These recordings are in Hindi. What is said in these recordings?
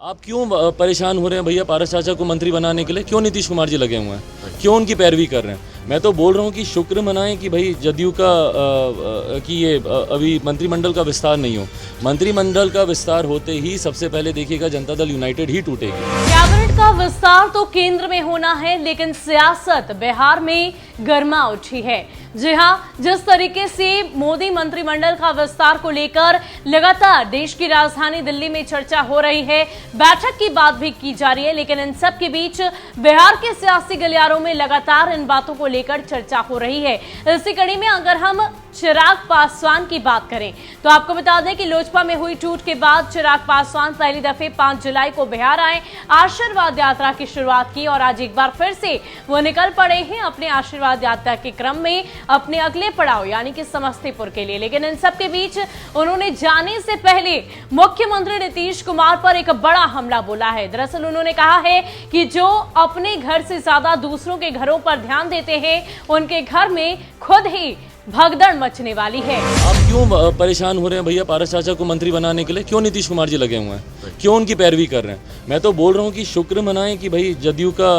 आप क्यों परेशान हो रहे हैं भैया पारस चाचा को मंत्री बनाने के लिए? क्यों नीतीश कुमार जी लगे हुए हैं? क्यों उनकी पैरवी कर रहे हैं? मैं तो बोल रहा हूँ कि शुक्र मनाएं कि भाई जदयू का कि ये अभी मंत्रिमंडल का विस्तार नहीं हो। मंत्रिमंडल का विस्तार होते ही सबसे पहले देखिएगा जनता दल यूनाइटेड ही टूटेगी। कैबिनेट का विस्तार तो केंद्र में होना है, लेकिन सियासत बिहार में गर्मा उठी है। जी हाँ, जिस तरीके से मोदी मंत्रिमंडल का विस्तार को लेकर लगातार देश की राजधानी दिल्ली में चर्चा हो रही है, बैठक की बात भी की जा रही है, लेकिन इन सब के बीच बिहार के सियासी गलियारों में लगातार इन बातों को लेकर चर्चा हो रही है। इसी कड़ी में अगर हम चिराग पासवान की बात करें तो आपको बता दें कि लोजपा में हुई टूट के बाद चिराग पासवान पहली दफे 5 जुलाई को बिहार आए, आशीर्वाद यात्रा की शुरुआत की और आज एक बार फिर से वो निकल पड़े हैं अपने आशीर्वाद यात्रा के क्रम में अपने अगले पड़ाव यानी कि समस्तीपुर के लिए। लेकिन इन सब के बीच उन्होंने जाने से पहले मुख्यमंत्री नीतीश कुमार पर एक बड़ा हमला बोला है। दरअसल उन्होंने कहा है कि जो अपने घर से ज्यादा दूसरों के घरों पर ध्यान देते हैं, उनके घर में खुद ही भगदड़ मचने वाली है। आप क्यों परेशान हो रहे हैं भैया पारस चाचा को मंत्री बनाने के लिए? क्यों नीतीश कुमार जी लगे हुए हैं? क्यों उनकी पैरवी कर रहे हैं? मैं तो बोल रहा हूँ कि शुक्र मनाएं कि भाई जदयू का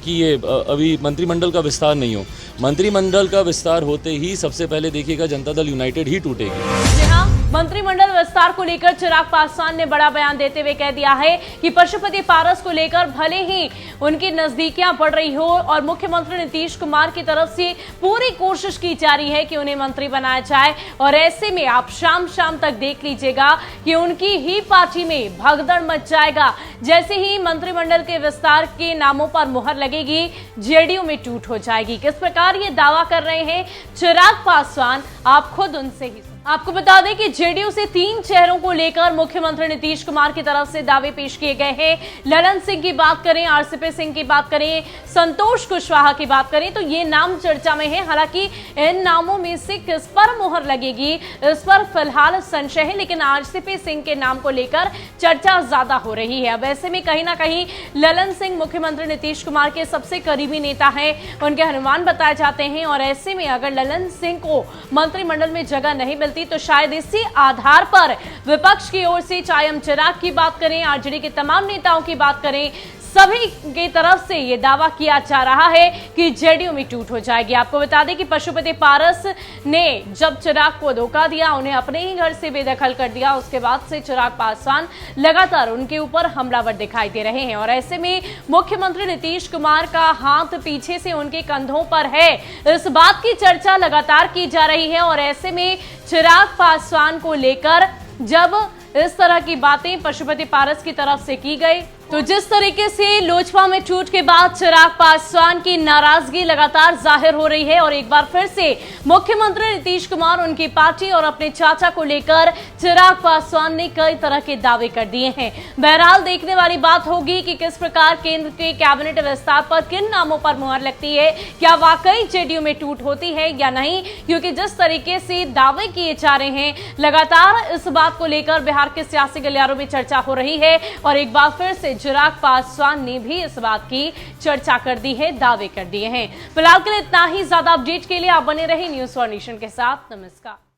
कि ये अभी मंत्रिमंडल का विस्तार नहीं हो। मंत्रिमंडल का विस्तार होते ही सबसे पहले देखिएगा जनता दल यूनाइटेड ही टूटेगी। जी हाँ, मंत्रिमंडल विस्तार को लेकर चिराग पासवान ने बड़ा बयान देते हुए कह दिया है कि पशुपति पारस को लेकर भले ही उनकी नजदीकियां बढ़ रही हो और मुख्यमंत्री नीतीश कुमार की तरफ से पूरी कोशिश की जा रही है कि उन्हें मंत्री बनाया जाए, और ऐसे में आप शाम तक देख लीजिएगा कि उनकी ही पार्टी में भगदड़ मच जाएगा। जैसे ही मंत्रिमंडल के विस्तार के नामों पर मुहर लगेगी, जेडीयू में टूट हो जाएगी। किस प्रकार ये दावा कर रहे हैं चिराग पासवान, आप खुद उनसे ही। आपको बता दें कि जेडीयू से 3 चेहरों को लेकर मुख्यमंत्री नीतीश कुमार की तरफ से दावे पेश किए गए हैं। ललन सिंह की बात करें, आरसीपी सिंह की बात करें, संतोष कुशवाहा की बात करें तो ये नाम चर्चा में है। हालांकि इन नामों में से किस पर मुहर लगेगी इस पर फिलहाल संशय है, लेकिन आरसीपी सिंह के नाम को लेकर चर्चा ज्यादा हो रही है। अब ऐसे में कहीं ना कहीं ललन सिंह मुख्यमंत्री नीतीश कुमार के सबसे करीबी नेता है, उनके हनुमान बताए जाते हैं, और ऐसे में अगर ललन सिंह को मंत्रिमंडल में जगह नहीं मिलती तो शायद इसी आधार पर विपक्ष की ओर से, चाहे हम चिराग की बात करें, आरजेडी के तमाम नेताओं की बात करें, सभी की तरफ से यह दावा किया जा रहा है कि जेडीयू में टूट हो जाएगी। आपको बता दें कि पशुपति पारस ने जब चिराग को धोखा दिया, उन्हें अपने ही घर से बेदखल कर दिया, उसके बाद से चिराग पासवान लगातार उनके ऊपर हमलावर दिखाई दे रहे हैं, और ऐसे में मुख्यमंत्री नीतीश कुमार का हाथ पीछे से उनके कंधों पर है, इस बात की चर्चा लगातार की जा रही है। और ऐसे में चिराग पासवान को लेकर जब इस तरह की बातें पशुपति पारस की तरफ से की गई, तो जिस तरीके से लोजपा में टूट के बाद चिराग पासवान की नाराजगी लगातार जाहिर हो रही है, और एक बार फिर से मुख्यमंत्री नीतीश कुमार, उनकी पार्टी और अपने चाचा को लेकर चिराग पासवान ने कई तरह के दावे कर दिए हैं। बहरहाल देखने वाली बात होगी कि किस प्रकार केंद्र के कैबिनेट विस्तार पर किन नामों पर मुहर लगती है, क्या वाकई जेडीयू में टूट होती है या नहीं, क्योंकि जिस तरीके से दावे किए जा रहे हैं लगातार इस बात को लेकर बिहार के सियासी गलियारों में चर्चा हो रही है, और एक बार फिर से चिराग पासवान ने भी इस बात की चर्चा कर दी है, दावे कर दिए हैं। फिलहाल के लिए इतना ही। ज्यादा अपडेट के लिए आप बने रहे न्यूज़ फॉर नेशन के साथ। नमस्कार।